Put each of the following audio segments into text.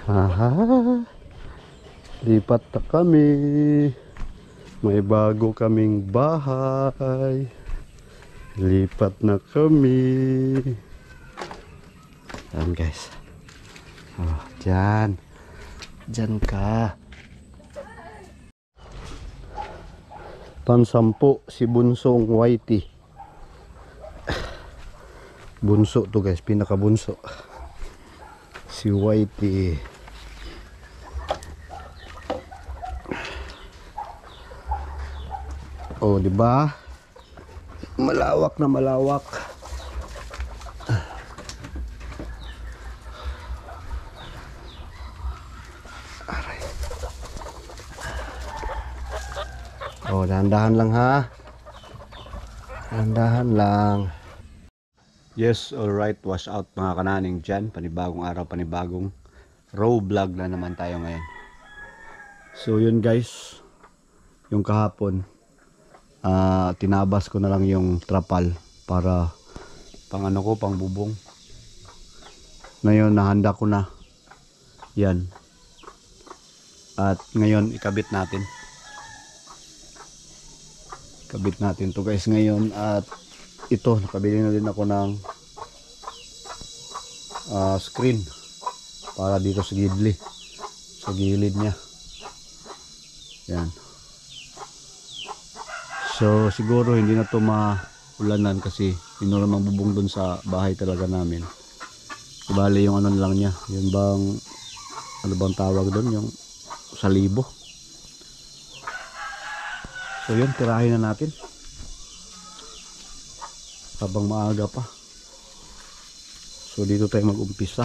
Haha, lipat na kami. May bago kaming bahay. Lipat na kami. Yan guys. Oh, dyan. Dyan ka. Pansampo si Bunsong Whitey. Bunso to guys, pinaka bunso. Si Whitey. Oh, di ba? Malawak na malawak. Aray. Oh, dahan-dahan lang ha. Dahan-dahan lang. Yes, alright. Wash out mga kananing dyan. Panibagong araw, panibagong raw vlog na naman tayo ngayon. So yun guys. Yung kahapon. Tinabas ko na lang yung trapal para pang ano ko, pang bubong. Ngayon nahanda ko na yan, at ngayon ikabit natin to guys ngayon. At ito, nakabili na din ako ng screen para dito sa gilid niya yan. So siguro hindi na to maulanan kasi inuramang bubong dun sa bahay talaga namin. Bali yung ano lang niya, yung bang ano bang tawag dun, yung salibo. So yun, tirahin na natin habang maaga pa. So dito tayo mag-umpisa.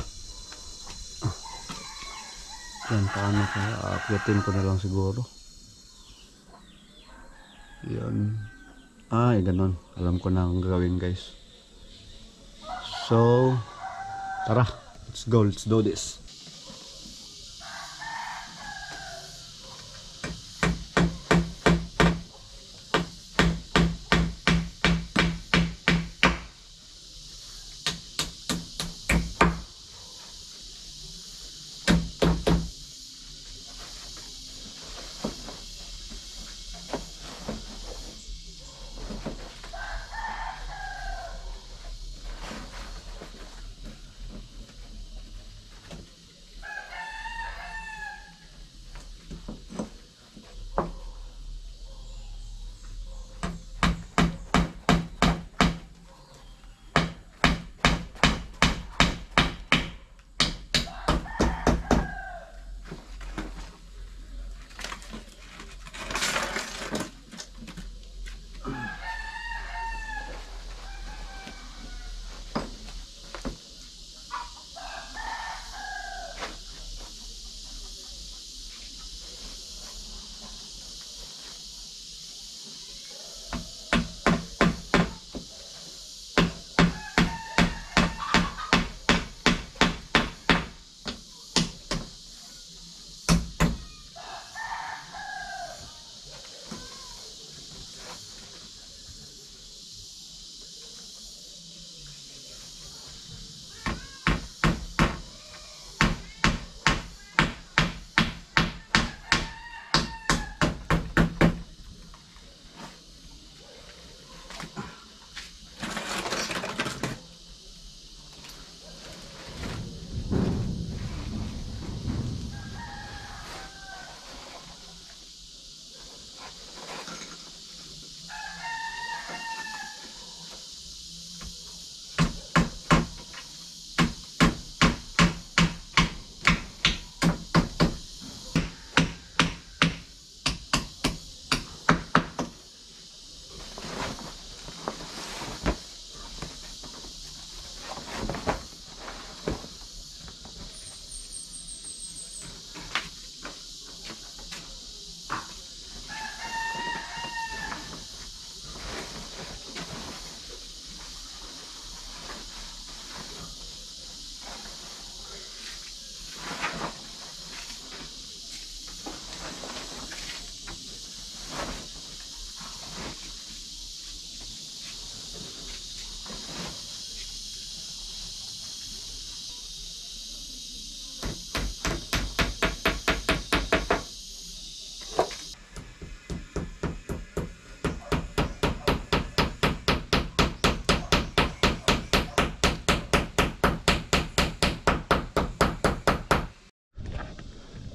Yan, paano kaya aakyatin ko na lang siguro. Yan. Ay, ganun. Alam ko na ang gagawin guys. So, tara. Let's go. Let's do this.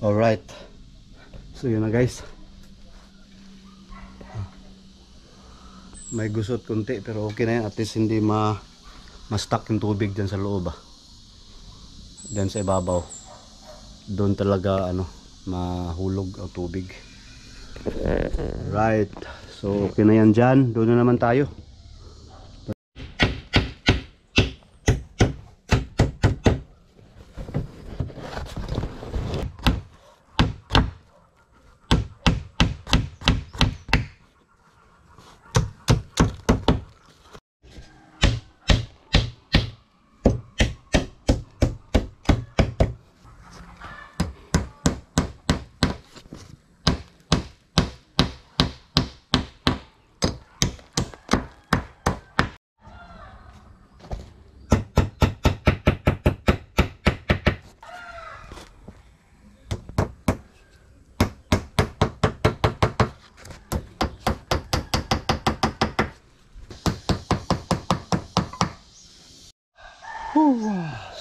Alright. So yun na guys. May gusot kunti pero okay na yan. At least hindi ma-stuck yung tubig dyan sa loob dyan sa ibabaw. Doon talaga mahulog ang tubig. Right. So okay na yan dyan. Doon na naman tayo.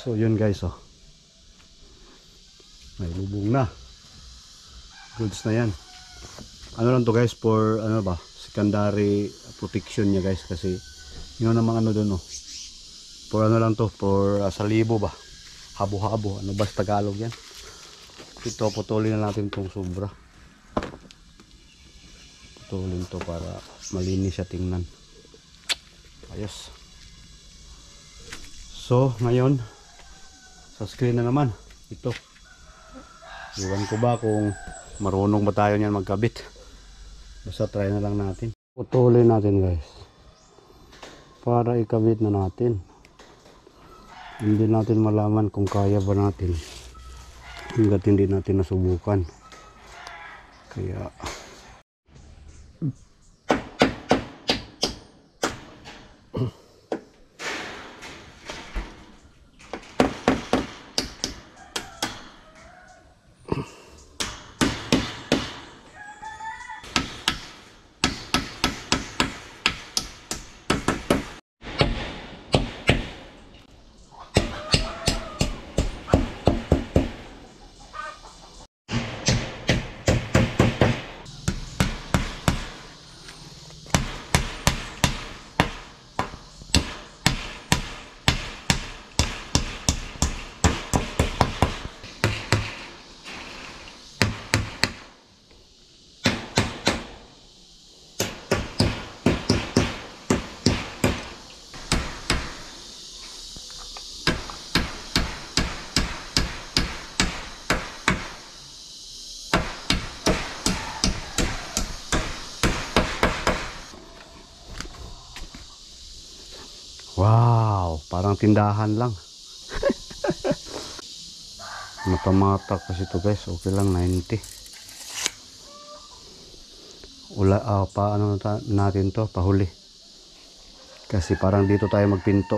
So yun guys, may lubong na. Goods na yan. Ano lang to guys, for secondary protection niya guys, kasi yun namang doon for lang to, for salibo ba, habo-habo, ba sa Tagalog yan. Ito putulin na natin tong sobra. Putulin to para malinis siya tingnan. Ayos. So ngayon sa screen na naman ito. Iwan ko ba kung marunong ba tayo niyan magkabit. Basta try na lang natin. Putulin natin guys, para ikabit na natin. Hindi natin malaman kung kaya ba natin hanggat hindi natin nasubukan. Kaya wow, parang tindahan lang. Mata-mata kasi to guys. Okay lang, 90. Paano natin to, pahuli. Kasi parang dito tayo magpinto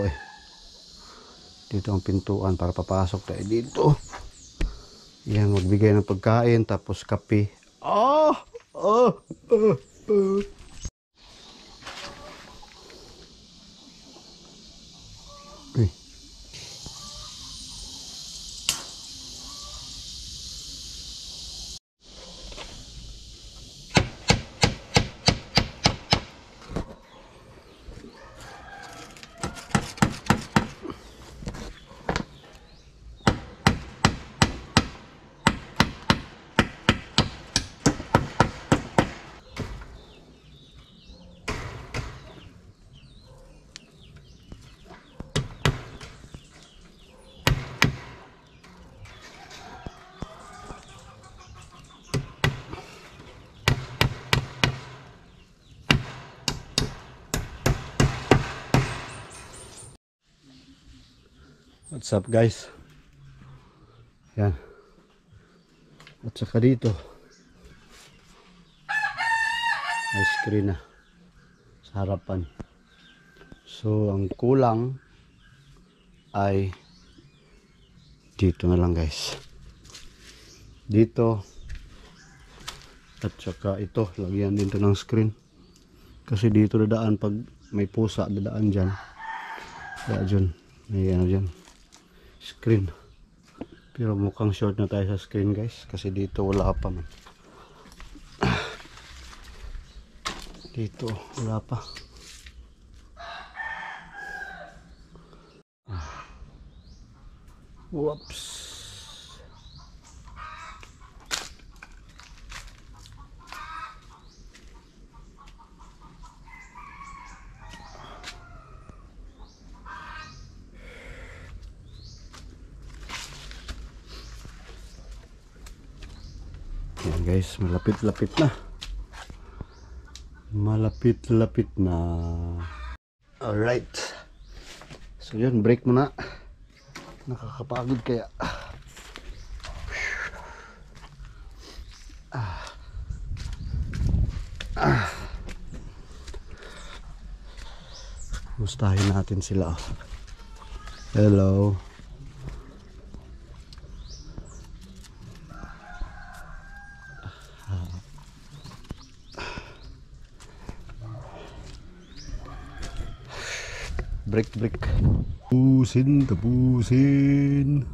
Dito ang pintuan para papasok tayo dito. Yan, magbigay ng pagkain tapos kape. What's up guys? Yan. At saka dito may screen na sa harapan. So ang kulang ay dito na lang guys. Dito at saka ito, lagyan dito ng screen. Kasi dito dadaan pag may pusa, dadaan dyan. Kaya dyan, may dyan screen. Pero mukhang short na tayo sa screen guys, kasi dito wala pa man. Dito wala pa. Whoops. Yan guys, malapit-lapit na. Malapit-lapit na. Alright. So yun, break muna. Nakakapagod kaya. Gustahin natin sila. Hello. Break. Tapusin.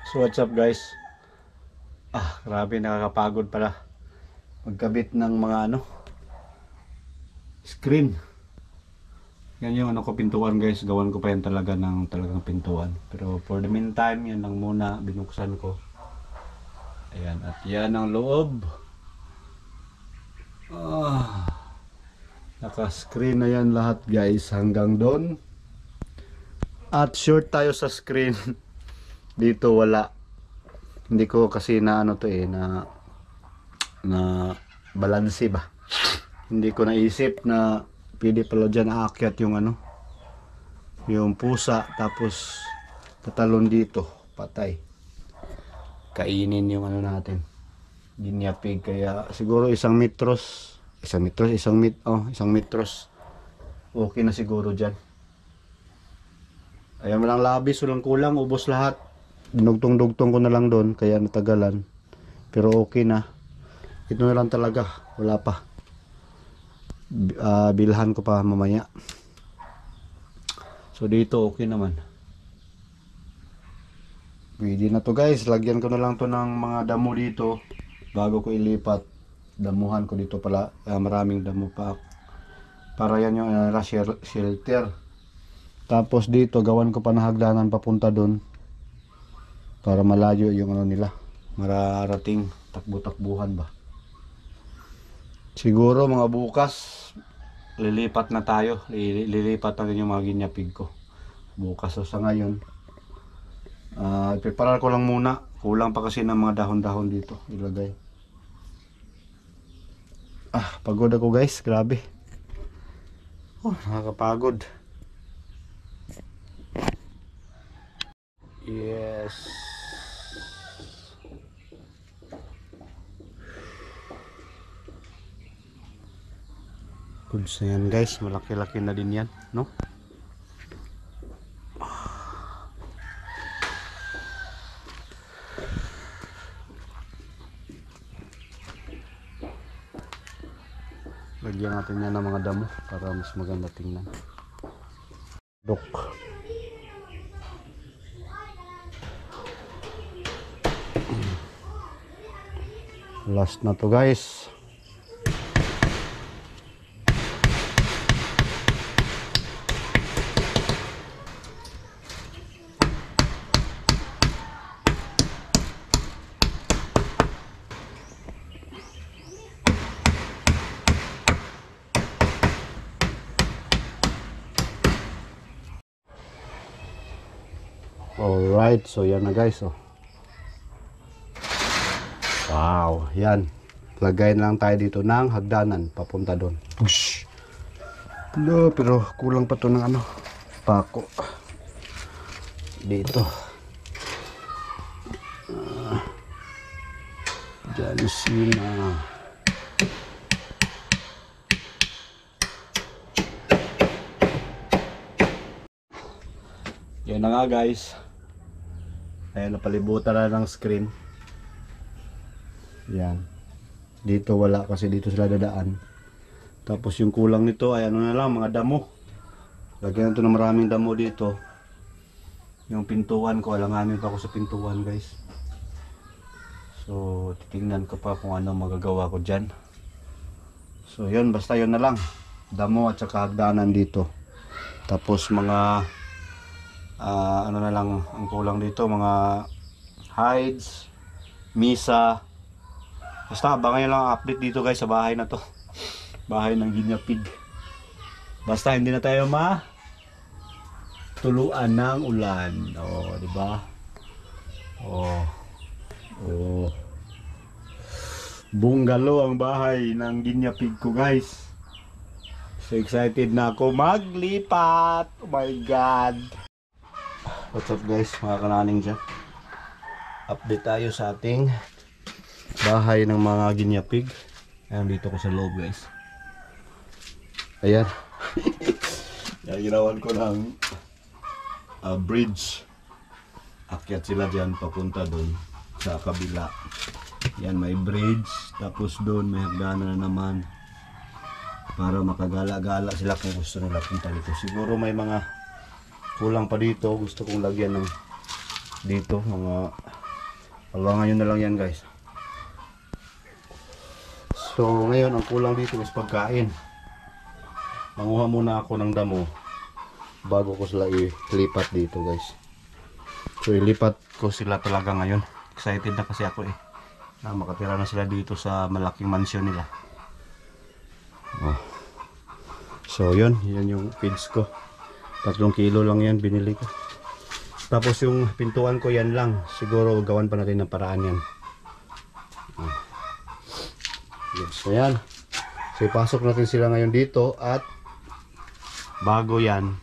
So what's up guys? Grabe, nakakapagod pala magkabit ng mga screen. Yan yung ko pintuan guys, gawan ko pa yan talagang pintuan. Pero for the meantime, yan lang muna binuksan ko. Ayan, at yan ang loob. Naka-screen na yan lahat guys hanggang doon. At short tayo sa screen. Dito wala. Hindi ko kasi na balanse ba. Hindi ko naisip na pwede pala dyan aakyat yung pusa, tapos tatalon dito, patay. Kainin yung natin. Guinea pig, kaya siguro isang metros. Okay na siguro dyan. Ayan, walang labis, walang kulang, ubos lahat. Dinugtong-dugtong ko na lang doon, kaya natagalan. Pero okay na. Ito na lang talaga, wala pa. Bilhan ko pa mamaya. So dito okay naman. Pwede na to guys, lagyan ko na lang to ng mga damo dito bago ko ilipat. Damuhan ko dito pala, maraming damo pa. Para yan yung shelter. Tapos dito gawan ko pa na hagdanan papunta doon. Para malayo yung nila, mararating takbo-takbuhan ba. Siguro mga bukas lilipat na tayo, lilipat natin yung mga guinea pig ko bukas. So sa ngayon prepare ko lang muna, kulang pa kasi ng mga dahon-dahon dito ilagay. Pagod ako guys, grabe. Nakakapagod. Yes. Goods na yan guys, malaki-laki na din yan, no? Lagyan natin yan ng mga damo para mas maganda tingnan. Dok. Last na to guys. Alright, so yan na guys. Oh. Wow, yan. Lagay lang tayo dito ng hagdanan papunta doon. Push. No, pero kulang pa to ng ano, pako. Dito. Diyan sina. Yan na nga guys. Ayan, napalibutan na ng screen. Yan. Dito wala kasi dito sila dadaan. Tapos yung kulang nito ay ano na lang, mga damo. Lagyan ito ng maraming damo dito. Yung pintuan ko, alanganin pa ako sa pintuan guys. So titingnan ko pa kung ano magagawa ko dyan. So yun, basta yun na lang. Damo at saka hagdanan dito. Tapos mga ano na lang ang kulang dito, mga hides, misa. Basta abangan nyo lang ang update dito guys sa bahay na to. Bahay ng Guinea Pig. Basta hindi na tayo tuluan ng ulan. Oh, di ba? Oh. Oh. Bungalow ang bahay ng Guinea Pig ko guys. So excited na ako maglipat. Oh my god. What's up guys, mga kananing dyan. Update tayo sa ating bahay ng mga Guinea Pig. Ayan, dito ko sa loob guys. Ayan. Ayan, ginawan ko ng bridge. Akyat sila dyan papunta doon sa kabila. Yan, may bridge. Tapos doon may hagdanan na naman para makagala-gala sila kung gusto nila punta dito. Siguro may mga kulang pa dito. Gusto kong lagyan ng dito mga alawangan nyo na lang yan guys. So ngayon ang kulang dito is pagkain. Manguha muna ako ng damo bago ko sila ilipat dito guys. So ilipat ko sila talaga ngayon. Excited na kasi ako na makatira na sila dito sa malaking mansyon nila. Oh. So yun yung feeds ko. 3 kilo lang yan binili ko. Tapos yung pintuan ko yan lang. Siguro gawan pa natin ng paraan yan. Oh. So yan. So ipasok natin sila ngayon dito. At bago yan,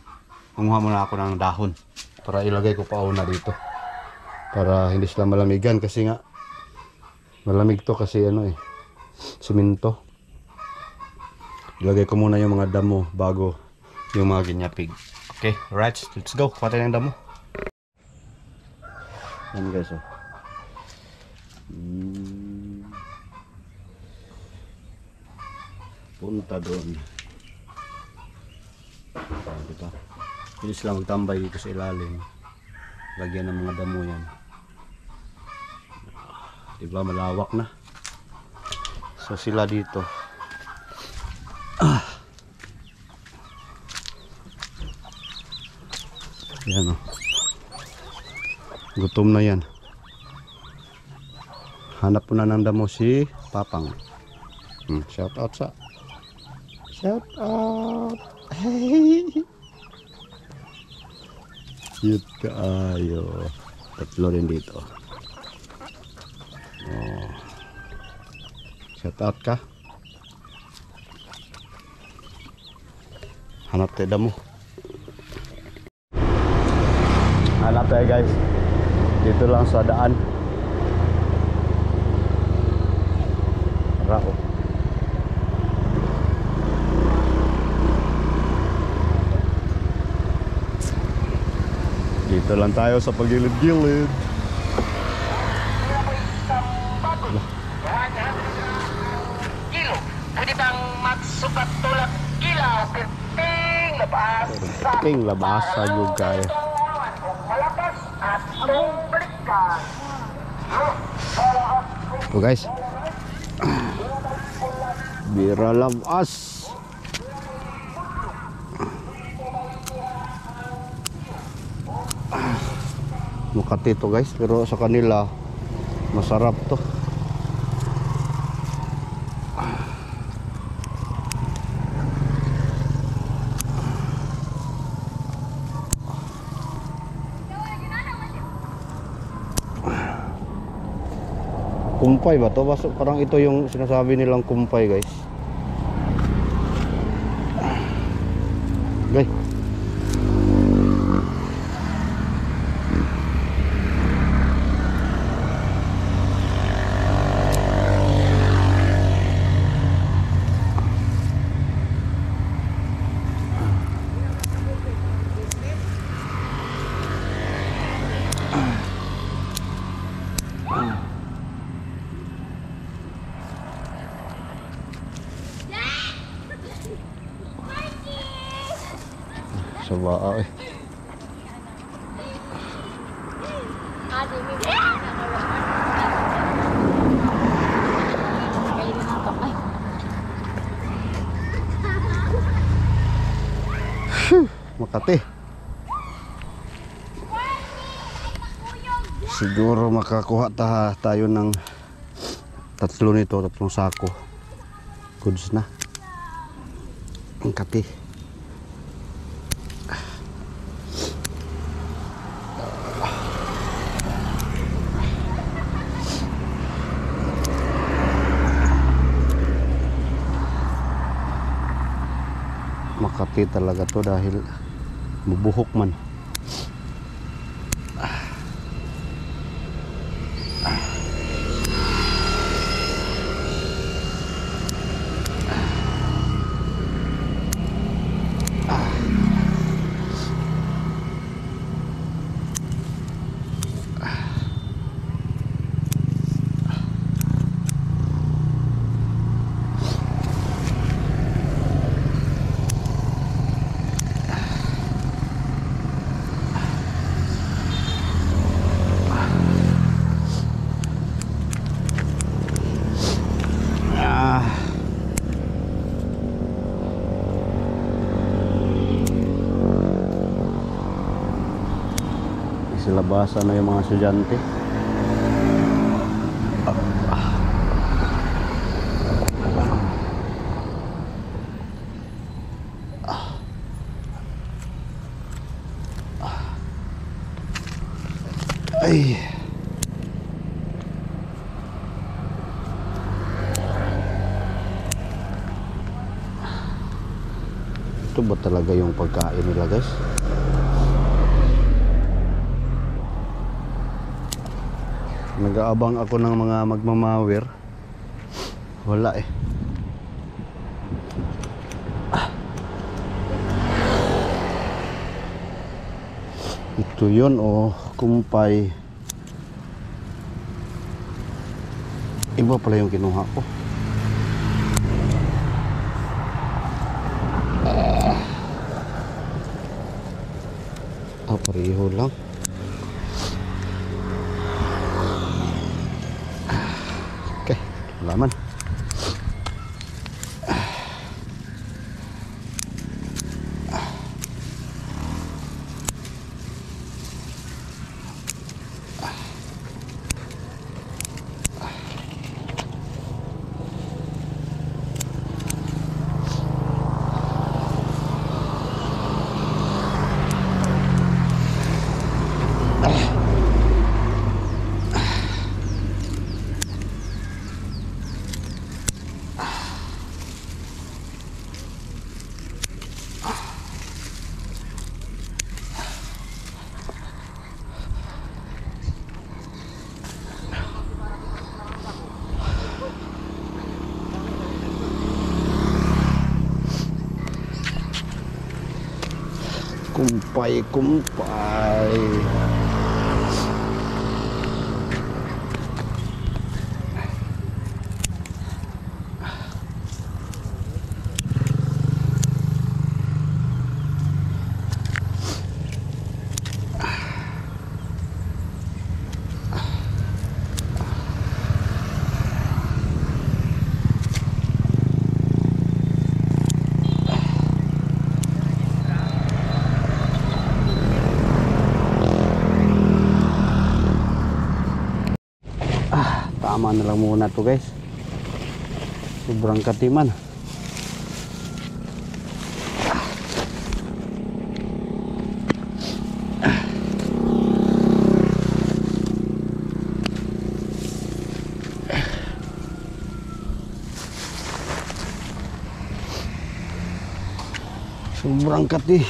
kumuha muna ako ng dahon para ilagay ko pa una dito. Para hindi sila malamigan. Kasi nga malamig to kasi simento. Ilagay ko muna yung mga damo bago yung mga Guinea Pig. Okay, alright, let's go. Kuha tayo ng damo. Yan guys, oh. Punta doon. Dito. Hindi sila magtambay dito sa ilalim. Lagyan ng mga damo yan. Diba, malawak na. So sila dito. Yan oh. Gutom na yan. Hanap po na ng damo si Papang. Shout out sa. Shout out. Hey. Cute kaayo. 3 rin dito. Oh. Shout out ka. Hanap tayo damo. Hanap tayo guys. Dito lang sa daan. Rao. Dito lang tayo sa pagilid-gilid. Kilo, pwede bang magsukat tulad kilaw? Perting labasa. Perting labasa yung guys. Malakas at balikan. Ito guys. Bira labas. Makati to guys, pero sa kanila masarap to. Kumpay ba to? Parang ito yung sinasabi nilang kumpay, guys. Guys. Sa baa eh. Makati. Siguro makakuha tayo ng tatlong sako. Goods na. Makati. Makati talaga to dahil bubuhok man. Silabasan na yung mga estudyante. Ay. Ito ba talaga yung pagkain nila, guys? Nag-aabang ako ng mga magmamawir. Wala eh. Ito yun kumpay. Iba pala yung kinuha ko. Pareho lang. Okay, laman. Kumpay. Tama na lang muna to, guys. Sobrang katiman. Sobrang kati.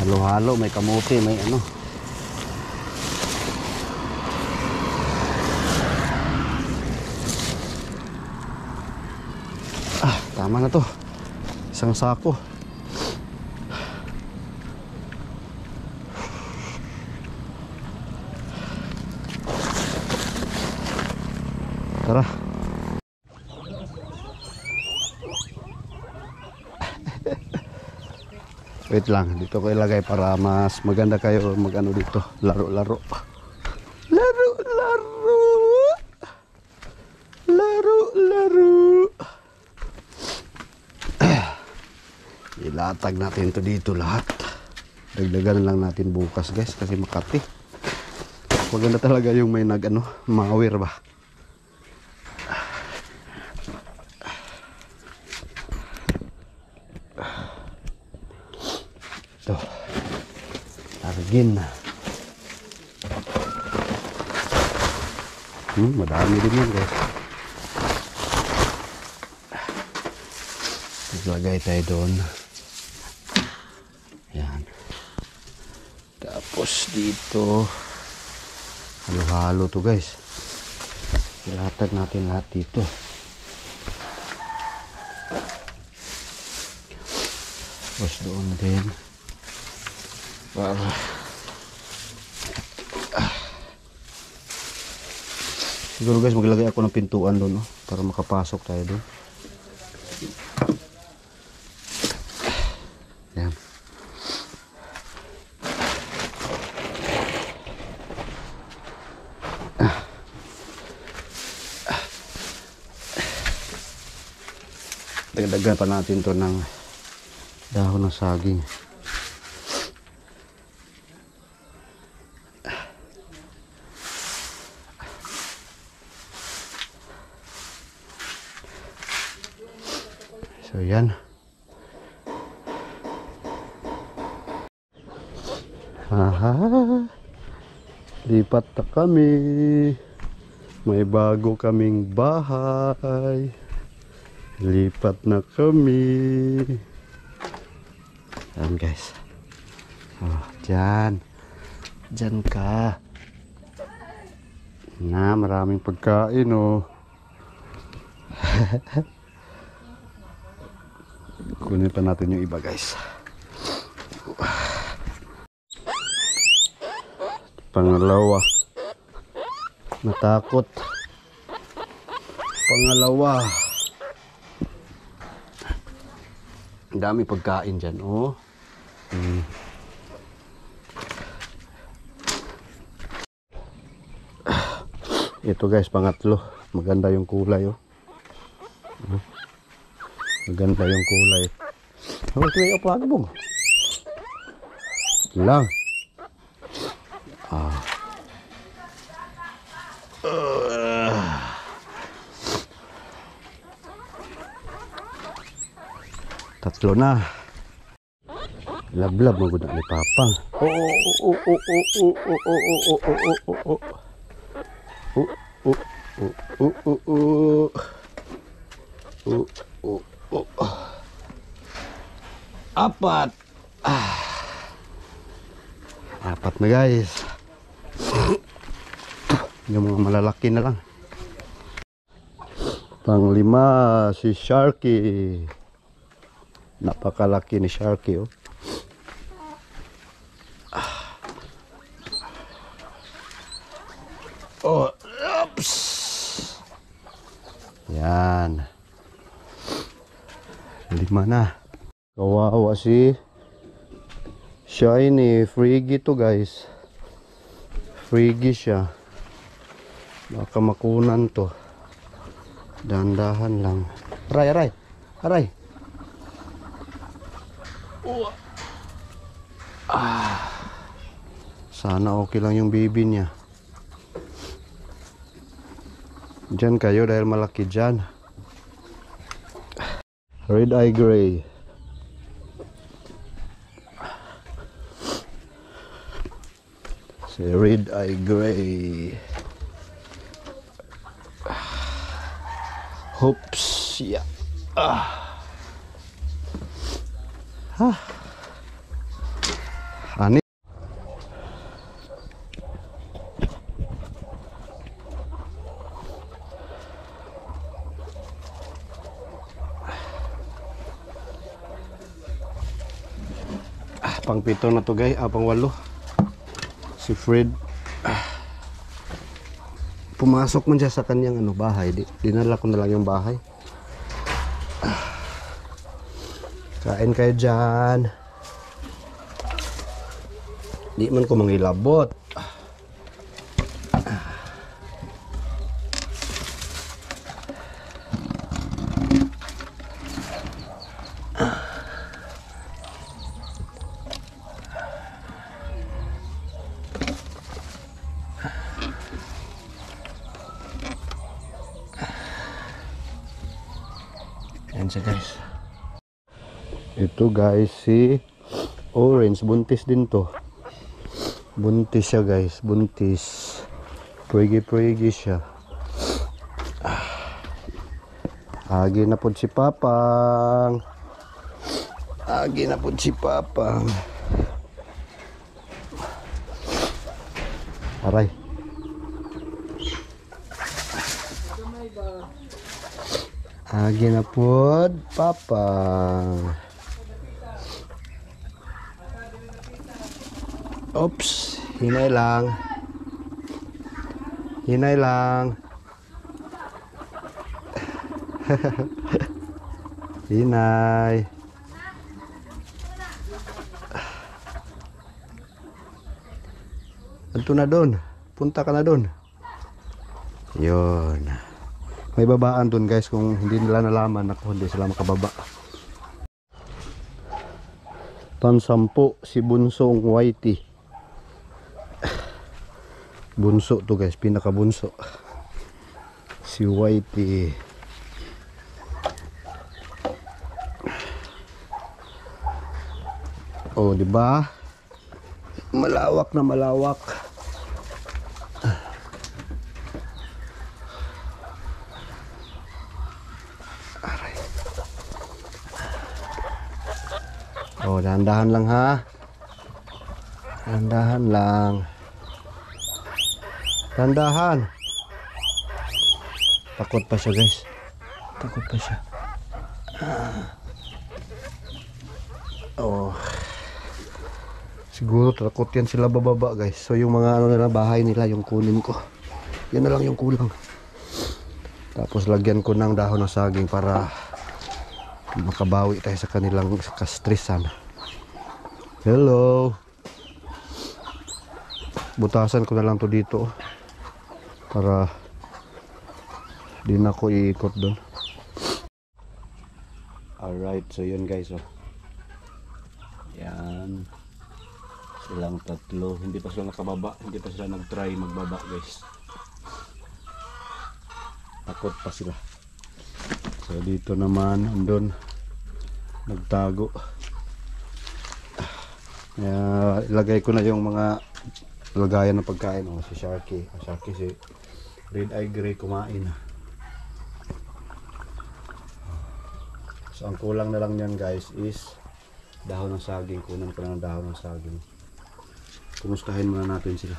Halo-halo, may kamote, may ano. Tama na to. Isang sako. Tara. Wait lang, dito ko ilagay para mas maganda kayo mag-ano dito. Laro-laro. Laro-laro. Laro-laro. Ilatag natin to dito lahat. Dagdagan lang natin bukas guys kasi makati. Maganda talaga yung may nag-ano, mawir ba. Ito. Targin na. Madami din yan guys. Naglagay tayo doon. Yan. Tapos dito halo-halo to guys. Ilatag natin lahat dito. Tapos doon din. Para siguro guys maglagay ako ng pintuan doon, no? Para makapasok tayo doon. Yan. Dagdagan pa natin to ng dahon ng saging. So yan. Aha. Lipat na kami. May bago kaming bahay. Lipat na kami. Yan guys. Oh, dyan. Dyan ka. Na, maraming pagkain oh. Kunin pa natin yung iba guys. Pangalawa. Natakot. Pangalawa. Ang dami pagkain dyan oh. Ito guys, pangatlo. Maganda yung kulay oh. Maganda yung kulay. Oh, ito yung pagbong. Lang. Tatlo na. Lablab mo gud ni Papa. Apat. Apat na guys. Yung mga malalaki na lang. Panglima si Sharky. Napakalaki ni Sharky oh. Oh, oops. Yan. 5 na. Kawawa si Shiny. Friggy to guys. Friggy siya. Baka makunan to. Dandahan lang. Aray, aray. Aray. Sana okay lang yung baby niya. Diyan kayo dahil malaki dyan. Red eye gray. Si Red Eye Gray. Hoops. Yeah. Ani. Pang 7 na to guys, pang 8. Si Fred pumasok man siya sa kanyang bahay. Dinala ko na lang yung bahay. Kain kayo dyan. Di man ko mangilabot. Ayan siya guys. Ito guys si Orange. Buntis din to. Buntis siya guys. Buntis. Prigi siya. Agi na po si Papang. Agi na po si Papang. Aray. Agi na po Papang. Oops. Hinay lang. Hinay lang. Hinay. Anto na doon. Punta ka na doon. Yun. May babaan doon guys. Kung hindi nila nalaman ako, hindi sila makababa. Tansampo si Bunsong Whitey. Bunso to guys. Pinakabunso. Si Whitey. Oh, di ba? Malawak na malawak. Aray. Oh, dahan-dahan lang ha. Dahan-dahan lang. Dahan-dahan. Takot pa siya guys. Takot pa siya. Oh. Siguro takot yan sila bababa guys. So yung mga nila bahay nila yung kunin ko. Yan na lang yung kulang. Tapos lagyan ko ng dahon ng saging para makabawi tayo sa kanilang kastresan. Hello. Butasan ko na lang to dito para di na ko iikot doon. Alright, so yun guys. Oh. Yan. Silang tatlo. Hindi pa sila nakababa. Hindi pa sila nag-try magbaba guys. Takot pa sila. So dito naman, andun nagtago. Ilagay ko na yung mga lagayan ng pagkain. Oh, si Sharky. Sharky si Red Eye Gray kumain. So ang kulang na lang yan guys is dahon ng saging. Kunan ko na ng dahon ng saging. Kumustahin muna natin sila.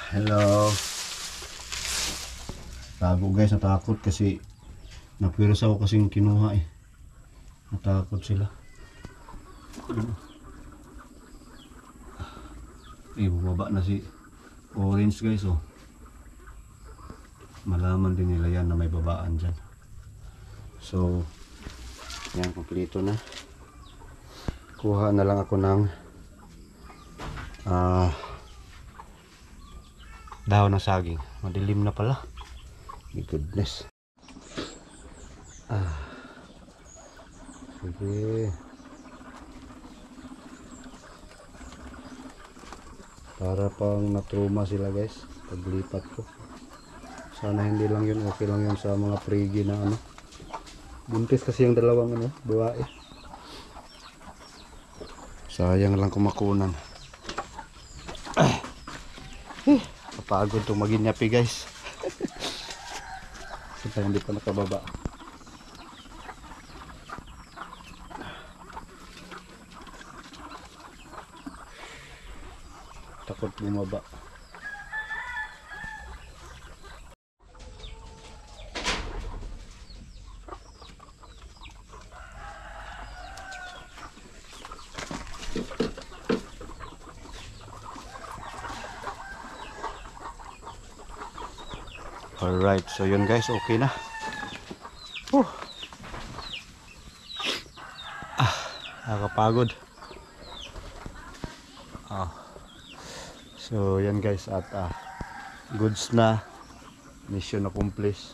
Hello. Tago guys, natakot kasi napiras ako kasing kinuha eh. Natakot sila. Bumaba na si Orange guys oh. Malaman din nila yan na may babaan dyan. So yan, kompleto na. Kuha na lang ako ng dahon ng saging. Madilim na pala. My goodness. Sige. Para pang natruma sila guys paglipat ko. Sana hindi lang yun, okay lang yun sa mga prigi na ano. Buntis kasi yung dalawang ano, babae. Sayang lang kung makunan. Kapagod itong maginyapi guys. Saka hindi pa nakababa. Takot bumaba. Alright, so yun guys, okay na. Nakakapagod. So yan guys, at goods na, mission accomplished.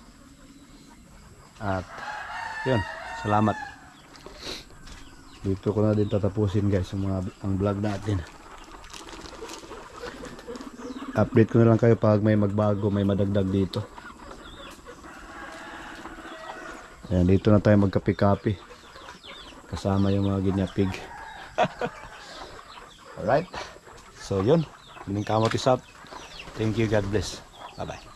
At yun, salamat. Dito ko na din tatapusin guys ang vlog natin. Update ko na lang kayo pag may magbago, may madagdag dito. Ayan, dito na tayo magkapi-kapi kasama yung mga ginyapig. Alright, so yun, Mining Kamot is up. Thank you, God bless. Bye bye.